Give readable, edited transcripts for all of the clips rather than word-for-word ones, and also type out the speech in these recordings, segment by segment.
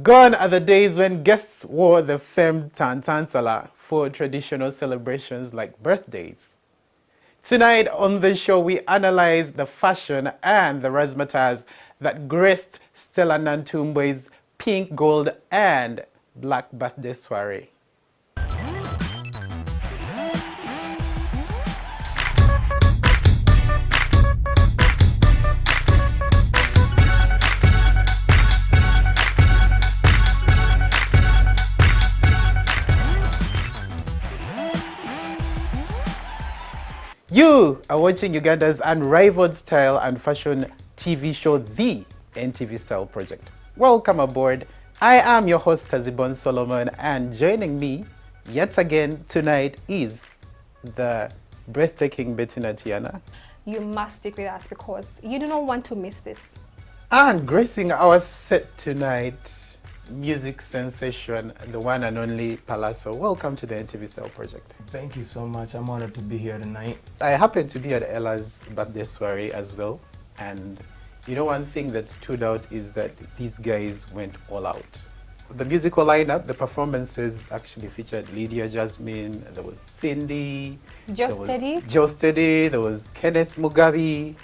Gone are the days when guests wore the femme tarantula for traditional celebrations like birthdays. Tonight on the show, we analyze the fashion and the razzmatazz that graced Stella Nantumbo's pink, gold, and black birthday soiree. You are watching Uganda's unrivaled style and fashion TV show, The NTV Style Project. Welcome aboard. I am your host, Tazibon Solomon, and joining me yet again tonight is the breathtaking Bettina Tiana. You must stick with us because you do not want to miss this. And gracing our set tonight, music sensation, the one and only Palazzo. Welcome to the NTV Style Project. Thank you so much. I'm honored to be here tonight. I happened to be at Ella's birthday soiree as well, and you know, one thing that stood out is that these guys went all out. The musical lineup, the performances actually featured Lydia Jasmine, there was Cindy, Joe Steady, there was Kenneth Mugabe.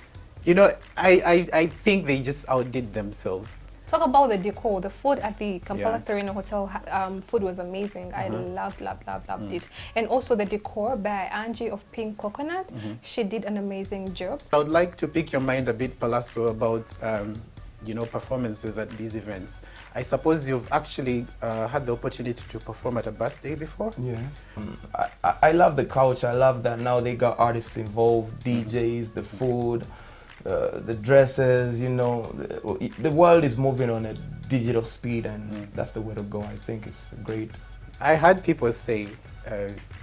You know, I think they just outdid themselves. Talk about the decor. The food at the Kampala Serena Hotel, food was amazing. I loved it. And also the decor by Angie of Pink Coconut. She did an amazing job. I would like to pick your mind a bit, Palazzo, about you know, performances at these events. I suppose you've actually had the opportunity to perform at a birthday before? Yeah. I love the culture. I love that now they got artists involved, DJs, the food, the dresses, you know. The world is moving on a digital speed, and that's the way to go. I think it's great. I had people say,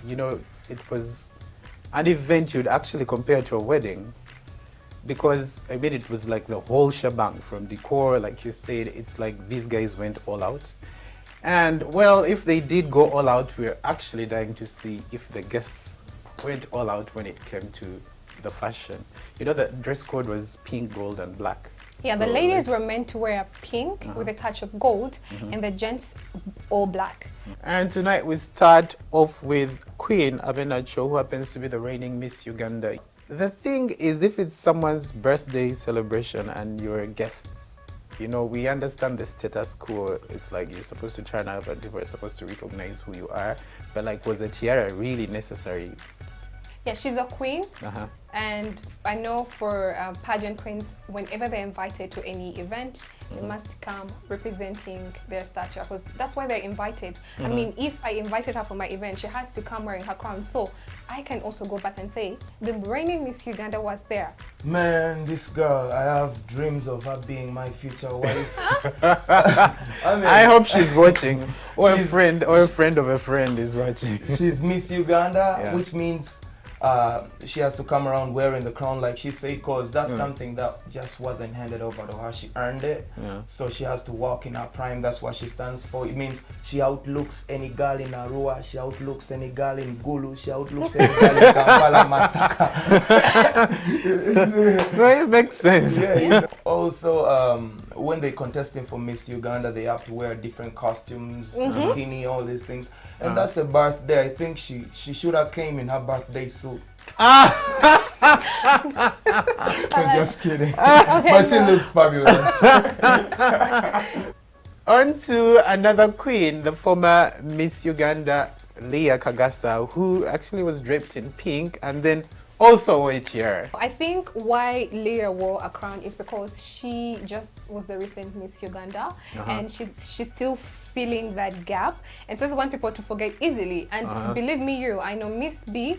you know, it was an event you'd actually compare to a wedding, because I mean, it was like the whole shebang from decor, like you said. It's like these guys went all out. And well, if they did go all out, we're actually dying to see if the guests went all out when it came to the fashion. You know, the dress code was pink, gold, and black. Yeah, So the ladies were meant to wear pink with a touch of gold, and the gents all black. And tonight we start off with Queen Abenacho, who happens to be the reigning Miss Uganda. The thing is, if it's someone's birthday celebration and you're guests, you know, we understand the status quo. It's like you're supposed to turn up and people are supposed to recognize who you are. But like, was a tiara really necessary? Yeah, she's a queen. And I know for pageant queens, whenever they're invited to any event, they must come representing their stature, because that's why they're invited. I mean, if I invited her for my event, she has to come wearing her crown. So I can also go back and say, the reigning Miss Uganda was there. Man, this girl, I have dreams of her being my future wife. I mean, I hope she's watching, or a friend of a friend is watching. she's Miss Uganda, Yeah. which means she has to come around wearing the crown, like she said, because that's something that just wasn't handed over to her. She earned it, so she has to walk in her prime. That's what she stands for. It means she outlooks any girl in Arua, she outlooks any girl in Gulu, she outlooks any girl in Kampala Masaka. No, it makes sense. Yeah. Also, when they contesting for Miss Uganda, they have to wear different costumes, bikini, all these things. And that's a birthday. I think she should have came in her birthday suit. I'm just kidding. But she looks fabulous. On to another queen, the former Miss Uganda, Leah Kagasa, who actually was draped in pink and then also wore a tiara. I think why Leah wore a crown is because she just was the recent Miss Uganda, and she's still feeling that gap, and she doesn't want people to forget easily. And believe me, I know Miss B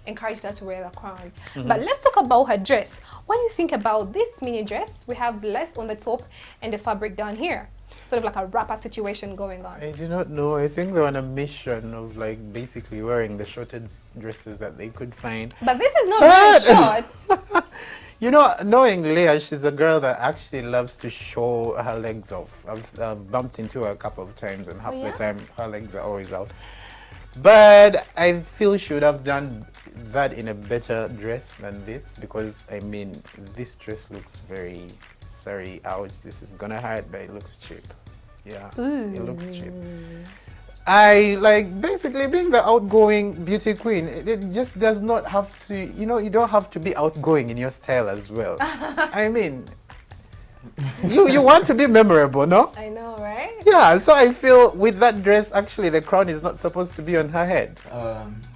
encouraged her to wear the crown. But let's talk about her dress. What do you think about this mini dress? We have less on the top and the fabric down here. Sort of like a wrapper situation going on. I do not know. I think they're on a mission of like basically wearing the shortest dresses that they could find. But this is not very short. You know, knowing Leah, she's a girl that actually loves to show her legs off. I've bumped into her a couple of times, and half the time her legs are always out. But I feel she would have done that in a better dress than this, because I mean, this dress looks very, sorry, ouch, this is gonna hurt, but it looks cheap. Yeah, Ooh. it looks cheap. I like basically being the outgoing beauty queen. It just does not have to, you know, you don't have to be outgoing in your style as well. I mean, you want to be memorable, no? I know, right? Yeah, so I feel with that dress, actually, the crown is not supposed to be on her head.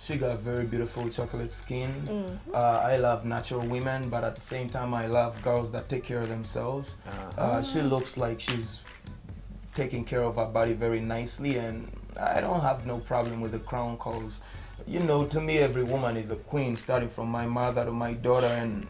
She got very beautiful chocolate skin. I love natural women, but at the same time, I love girls that take care of themselves. She looks like she's taking care of her body very nicely, and I don't have no problem with the crown, cause, you know, to me, every woman is a queen, starting from my mother to my daughter, and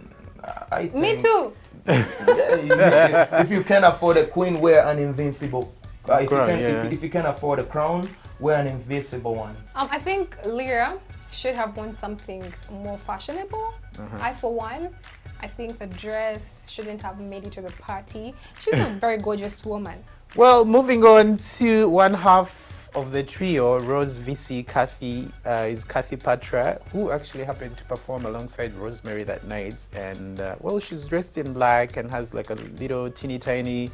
I think... Me too. Yeah, if you can afford a queen, wear an invincible. Crown, if you can afford a crown, wear an invincible one. I think Lyra should have worn something more fashionable. I, for one, I think the dress shouldn't have made it to the party. She's a very gorgeous woman. Well, moving on to one half of the trio, Rose, VC, Kathy, is Kathy Patra, who actually happened to perform alongside Rosemary that night. And, well, she's dressed in black and has like a little teeny tiny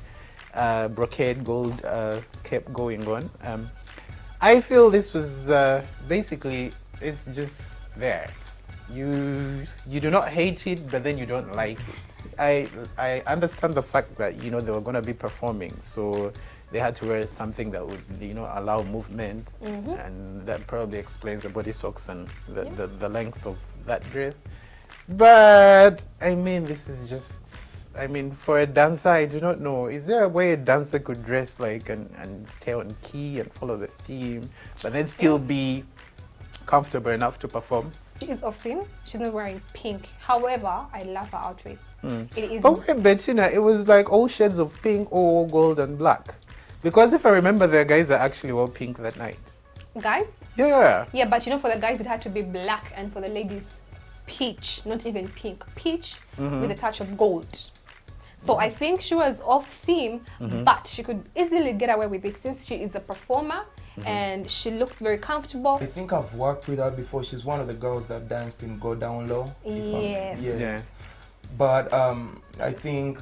brocade gold cape going on. I feel this was basically, it's just there. You do not hate it, but then you don't like it. I understand the fact that, you know, they were going to be performing, so they had to wear something that would, you know, allow movement, and that probably explains the body socks and the length of that dress. But I mean, this is just, I mean, for a dancer, I do not know. Is there a way a dancer could dress like and stay on key and follow the theme, but then still be comfortable enough to perform? She is off theme. She's not wearing pink. However, I love her outfit. It is. But wait, Bettina, it was like all shades of pink, or gold and black. Because if I remember, the guys that actually wore pink that night. Guys? Yeah. Yeah, but you know, for the guys, it had to be black, and for the ladies, peach, not even pink. Peach with a touch of gold. So I think she was off theme, but she could easily get away with it since she is a performer and she looks very comfortable. I think I've worked with her before. She's one of the girls that danced in Go Down Low. Yes. Yeah. But I think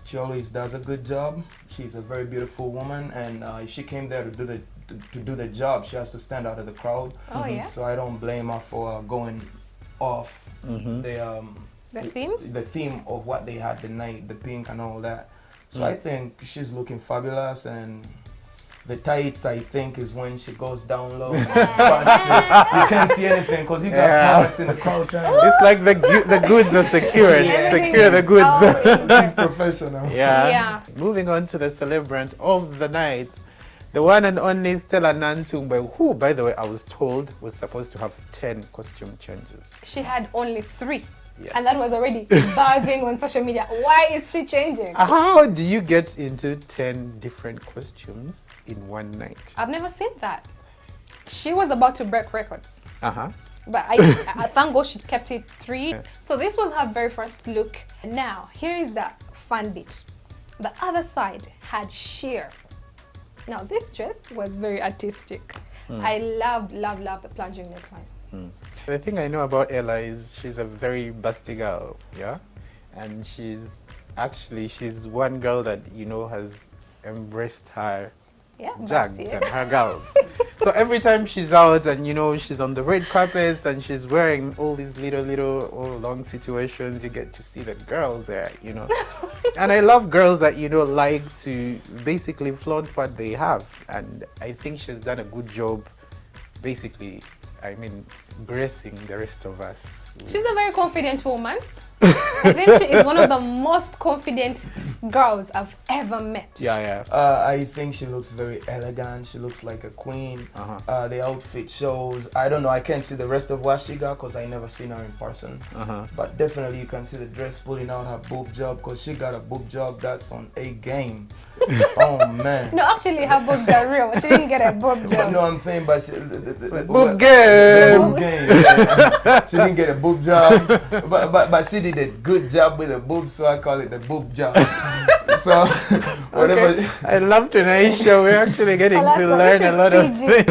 she always does a good job. She's a very beautiful woman, and if she came there to do the job, she has to stand out of the crowd. Oh yeah. So I don't blame her for going off The theme? the theme of what they had the night, the pink and all that. So I think she's looking fabulous, and the tights, I think, is when she goes down low. You can't see anything because you got parents in the crowd trying to... It's like the goods are secured. Secure the goods. She's professional. Yeah. Moving on to the celebrant of the night, the one and only Stella Nansungwe, who, by the way, I was told was supposed to have 10 costume changes. She had only 3. Yes. And that was already buzzing on social media. Why is she changing? How do you get into 10 different costumes in one night? I've never seen that. She was about to break records. But I thank God she kept it 3. So this was her very first look. Now, here is the fun bit. The other side had sheer. Now, this dress was very artistic. I loved the plunging neckline. The thing I know about Ella is she's a very busty girl, yeah? And she's one girl that, you know, has embraced her jags busty, and her girls. So every time she's out and, you know, she's on the red carpets and she's wearing all these little long situations, you get to see the girls there, you know. And I love girls that, you know, like to basically flaunt what they have. And I think she's done a good job, basically, I mean, gracing the rest of us. She's a very confident woman. I think she is one of the most confident girls I've ever met. I think she looks very elegant. She looks like a queen. The outfit shows. I don't know. I can't see the rest of what she got because I never seen her in person. But definitely you can see the dress pulling out her boob job because she got a boob job that's on A game. Oh man. No, actually her boobs are real. She didn't get a boob job. No, I'm saying, but boob game. Boob game. Yeah. She didn't get a boob job, but she did a good job with the boobs, so I call it the boob job. So whatever. Okay. I love tonight's show. We're actually getting to learn a lot of things.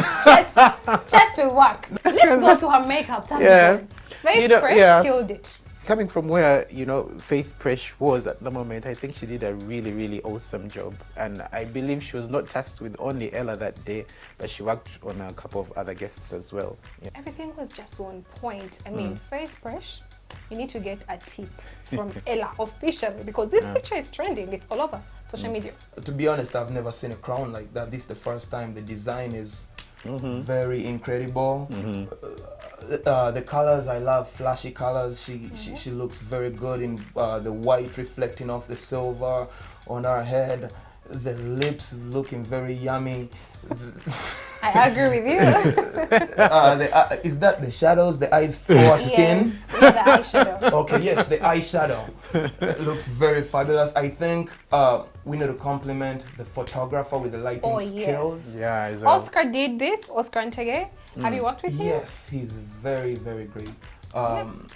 Just will work. Let's go to her makeup. Faith Fresh killed it. Coming from where, you know, Faith Presh was at the moment, I think she did a really, really awesome job. And I believe she was not tasked with only Ella that day, but she worked on a couple of other guests as well. Yeah. Everything was just on point. I mean, Faith Fresh, you need to get a tip from Ella officially, because this picture is trending. It's all over social media. To be honest, I've never seen a crown like that. This is the first time. The design is very incredible. The colors, I love flashy colors. She looks very good in the white reflecting off the silver on her head. The lips looking very yummy. I agree with you. Is that the shadows? The eyes for skin? Yes, yeah, the eyeshadow. Okay, yes, the eyeshadow. It looks very fabulous. I think we need to compliment the photographer with the lighting skills. Yeah, as well. Oscar did this, Oscar Ntege. Have you worked with him? Yes, he's very, very great.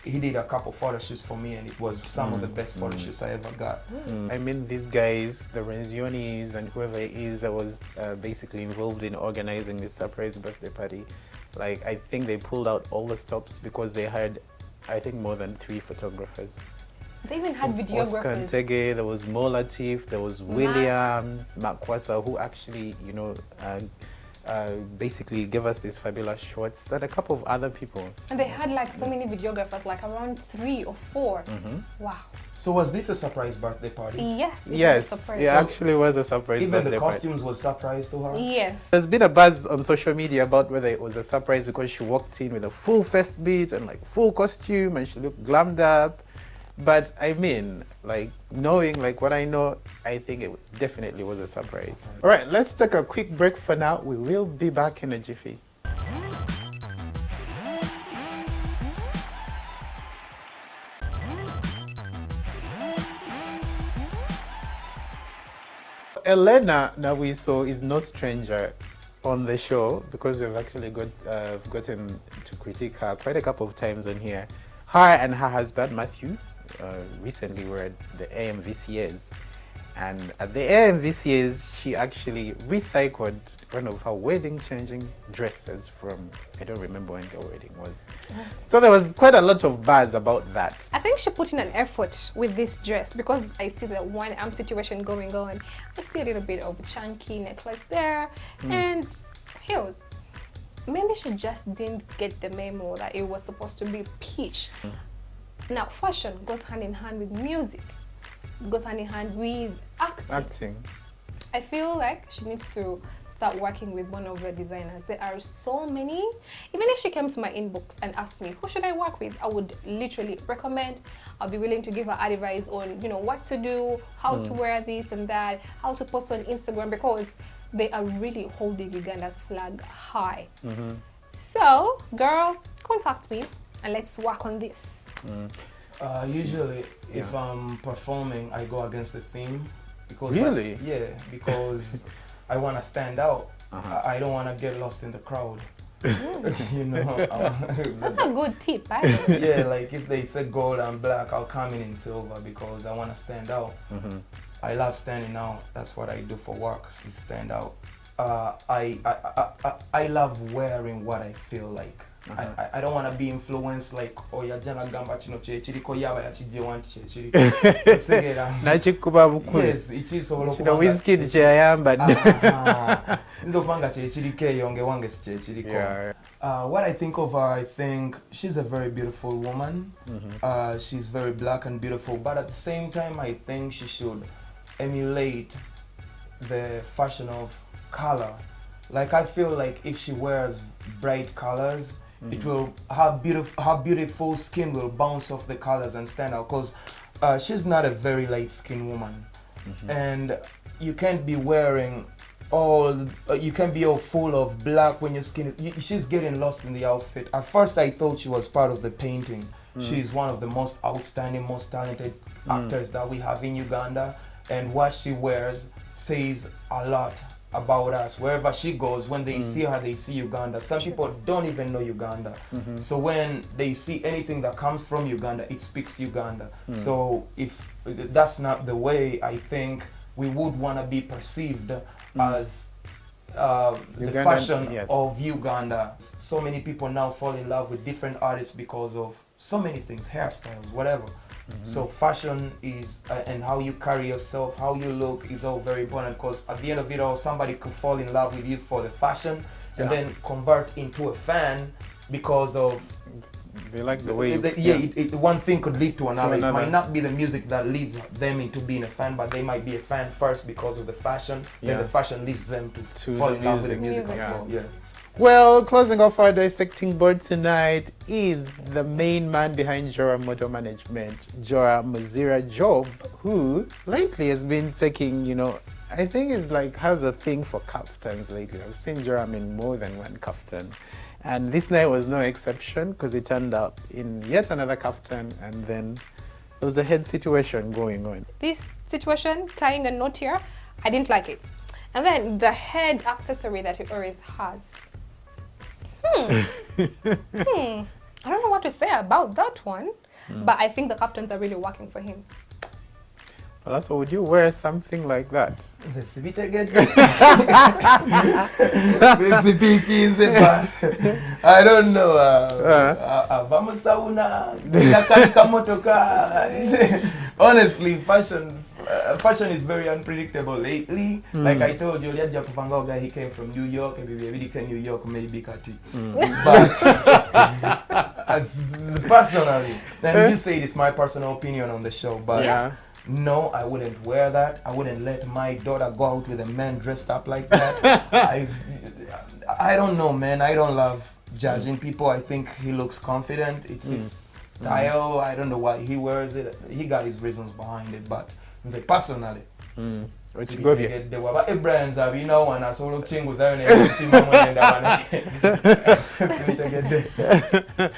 He did a couple photo shoots for me, and it was some of the best photo shoots I ever got. I mean, these guys, the Renzionis and whoever it is that was basically involved in organizing this surprise birthday party, like, I think they pulled out all the stops because they hired, I think, more than 3 photographers. They even had Oscar videographers. Ntege, there was Mo Latif, there was Williams, Makwasa, who actually, you know, basically gave us these fabulous shots, and a couple of other people. And they had like so many videographers, like around 3 or 4. Wow. So was this a surprise birthday party? Yes, it Yes, was a surprise. it actually was a surprise Even birthday the party. costumes was surprise to her? Yes. There's been a buzz on social media about whether it was a surprise because she walked in with a full fest beat and like full costume and she looked glammed up. But I mean, like, knowing like what I know, I think it definitely was a surprise. All right, let's take a quick break for now. We will be back in a jiffy. Elena Nawiso is no stranger on the show because we've actually gotten to critique her quite a couple of times on here. Her and her husband Matthew recently were at the AMVCAs, and at the AMVCAs she actually recycled one of her wedding changing dresses from, I don't remember when the wedding was. So there was quite a lot of buzz about that. I think she put in an effort with this dress because I see the one arm situation going on. I see a little bit of chunky necklace there and heels. Maybe she just didn't get the memo that it was supposed to be peach. Now, fashion goes hand in hand with music, goes hand in hand with acting. I feel like she needs to start working with one of the designers. There are so many. Even if she came to my inbox and asked me, who should I work with? I would literally recommend. I'll be willing to give her advice on, you know, what to do, how to wear this and that, how to post on Instagram, because they are really holding Uganda's flag high. So, girl, contact me and let's work on this. Usually, if I'm performing, I go against the theme. Because Really? because I want to stand out. I don't want to get lost in the crowd. You know. That's a good tip, right? Yeah, like if they say gold and black, I'll come in silver because I want to stand out. I love standing out. That's what I do for work, is stand out. I love wearing what I feel like. I don't want to be influenced like, oh yeah, jana gamba chino chiriko yaba ya chije wanti chiriko. Nachikuba bukule. Yes, it is all Chino whiskey chayamba. Ndo banga chirike yonge wange chiriko. What I think of her, I think she's a very beautiful woman. She's very black and beautiful, but at the same time, I think she should emulate the fashion of color. Like, I feel like if she wears bright colors, it will, her beautiful skin will bounce off the colors and stand out, because she's not a very light skinned woman. And you can't be wearing you can't be all full of black when your skin she's getting lost in the outfit. At first I thought she was part of the painting. She's one of the most outstanding, most talented actors that we have in Uganda, and what she wears says a lot about us. Wherever she goes, when they see her, they see Uganda. Some people don't even know Uganda. So when they see anything that comes from Uganda, it speaks Uganda. So if that's not the way, I think we would want to be perceived as the fashion of Uganda. So many people now fall in love with different artists because of so many things, hairstyles, whatever. So fashion is, and how you carry yourself, how you look is all very important, because at the end of it all, somebody could fall in love with you for the fashion and then convert into a fan because of They like the way one thing could lead to another. It another. might not be the music that leads them into being a fan, but they might be a fan first because of the fashion. Then the fashion leads them to fall the in love with the music. music as well. Yeah. Well, closing off our dissecting board tonight is the main man behind Jora Motor Management, Jora Muzira Job, who lately has been taking, I think it's like has a thing for kaftans lately. I've seen Joram in more than one kaftan. And this night was no exception because he turned up in yet another kaftan, and then there was a head situation going on. This situation, tying a knot here, I didn't like it. And then the head accessory that he always has. I don't know what to say about that one, but I think the captains are really working for him. Well, that's what would you wear something like that? This bit again. This speaking, I don't know. Vamos sauna. Honestly, fashion is very unpredictable lately. Like I told you, guy, he came from New York, and we came New York, maybe Kati. But as personally, then you say it's my personal opinion on the show, but no, I wouldn't wear that. I wouldn't let my daughter go out with a man dressed up like that. I don't know, man. I don't love judging people. I think he looks confident. It's his style. I don't know why he wears it. He got his reasons behind it, but personally. What you go get the waba brands have you know and I saw look chingus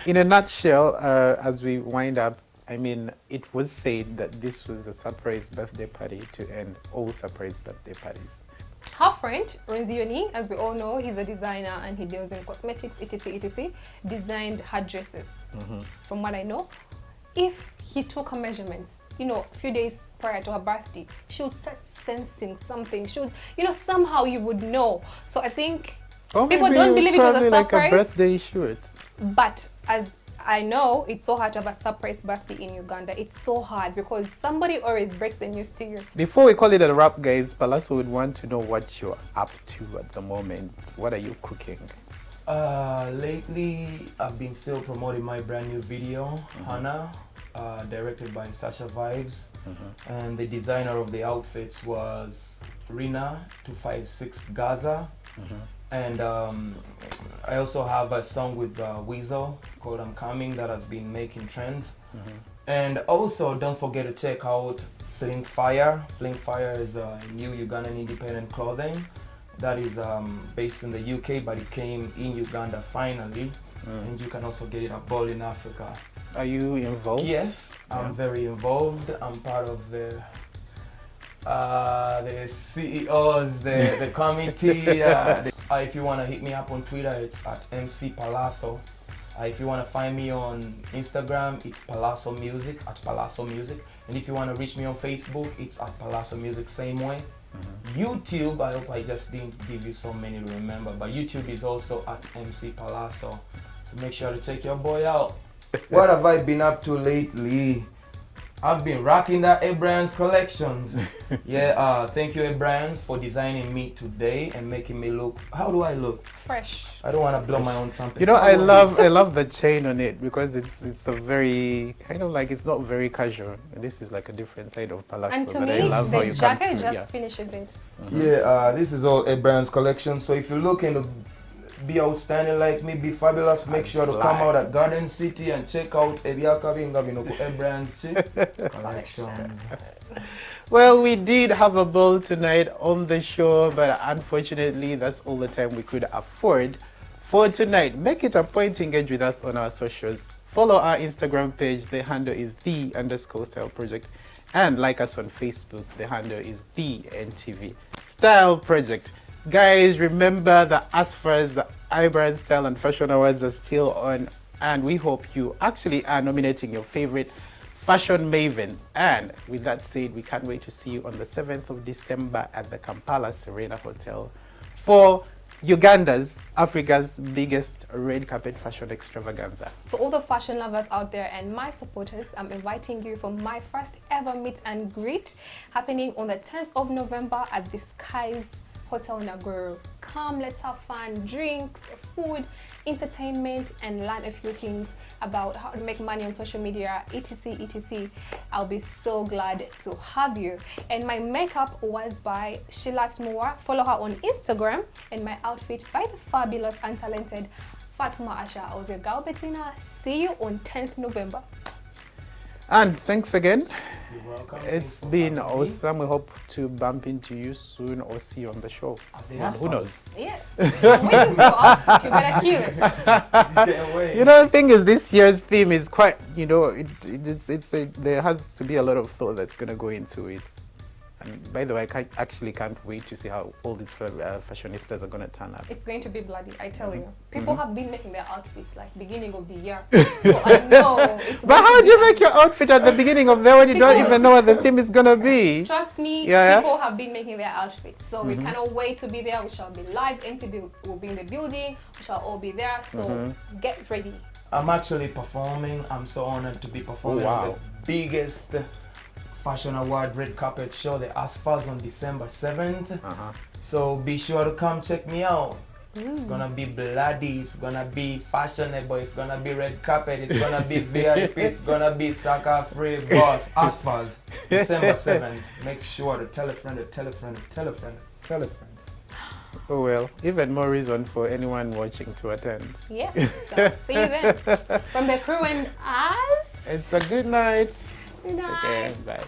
In a nutshell, as we wind up, I mean, it was said that this was a surprise birthday party to end all surprise birthday parties. Her friend, Renzioni, as we all know, he's a designer and he deals in cosmetics, etc., designed her dresses. From what I know, if he took her measurements, a few days prior to her birthday, she would start sensing something. She would, somehow you would know. So I think people don't believe it was a surprise. Like a birthday shoot. But as I know, it's so hard to have a surprise birthday in Uganda. It's so hard because somebody always breaks the news to you. Before we call it a wrap, guys, Palazzo would want to know what you're up to at the moment. What are you cooking? Lately, I've been still promoting my brand new video, Hana, directed by Sasha Vibes. And the designer of the outfits was Rina 256 Gaza. And I also have a song with Weasel called I'm Coming that has been making trends. And also don't forget to check out Fling Fire. Fling Fire is a new Ugandan independent clothing that is based in the UK, but it came in Uganda finally. And you can also get it abroad in Africa. Are you involved? Yes, I'm very involved. I'm part of the CEOs, the committee. If you want to hit me up on Twitter, it's at MC Palazzo. If you want to find me on Instagram, it's Palazzo Music, at Palazzo Music. And if you want to reach me on Facebook, it's at Palazzo Music, same way. YouTube, I hope I just didn't give you so many to remember, but YouTube is also at MC Palazzo. So make sure to check your boy out. What have I been up to lately? I've been rocking that A-Brands collections. Thank you A-Brands for designing me today and making me look, how do I look? Fresh. I don't want to blow my own trumpet. I love the chain on it because it's a very, kind of like, it's not very casual. This is like a different side of Palazzo. And to but me, I love how the you jacket just finishes it. This is all A-Brands collection. So if you're looking to be outstanding like me, be fabulous, make sure to come out at Garden City and check out A-Brands collections. Well, we did have a ball tonight on the show, but unfortunately, that's all the time we could afford for tonight. Make it a point to engage with us on our socials. Follow our Instagram page. The handle is _Style Project. And like us on Facebook. The handle is the NTV Style Project. Guys, remember that as far as the A-Brands Style and Fashion Awards are still on, and we hope you actually are nominating your favorite fashion mavens. And with that said, we can't wait to see you on the 7th of December at the Kampala Serena Hotel for Uganda's, Africa's biggest red carpet fashion extravaganza. To all the fashion lovers out there and my supporters, I'm inviting you for my first ever meet and greet happening on the 10th of November at the Skies Hotel Naguru. Come, let's have fun, drinks, food, entertainment, and learn a few things about how to make money on social media, etc, etc. I'll be so glad to have you. And my makeup was by Sheila Smoa. Follow her on Instagram. And my outfit by the fabulous and talented Fatima Asha. I was your girl Bettina. See you on 10th November. And thanks again. You're welcome. It's been awesome. We hope to bump into you soon or see you on the show. Who knows? Yes. I'm waiting for your outfit. You better kill it. Get away. You know, the thing is, this year's theme is quite, you know, there has to be a lot of thought that's going to go into it. And by the way, I can't wait to see how all these fashionistas are going to turn up. It's going to be bloody, I tell you. People have been making their outfits like beginning of the year. So I know it's But how do you make your outfit at the beginning of the year when you don't even know what the theme is going to be? Trust me, Yeah. people have been making their outfits. So we cannot wait to be there. We shall be live. NTB will be in the building. We shall all be there. So get ready. I'm actually performing. I'm so honored to be performing wow. at the biggest fashion award red carpet show, the ASFAs, on December 7th. So be sure to come check me out. It's gonna be bloody, it's gonna be fashionable, it's gonna be red carpet, it's gonna be VIP, it's gonna be sucker free boss. ASFAs, December 7th. Make sure to tell a friend, to tell a friend, to tell a friend, to tell a friend. Oh well, even more reason for anyone watching to attend. Yes. So see you then. From the crew and us. It's a good night. Good night. Okay, bye.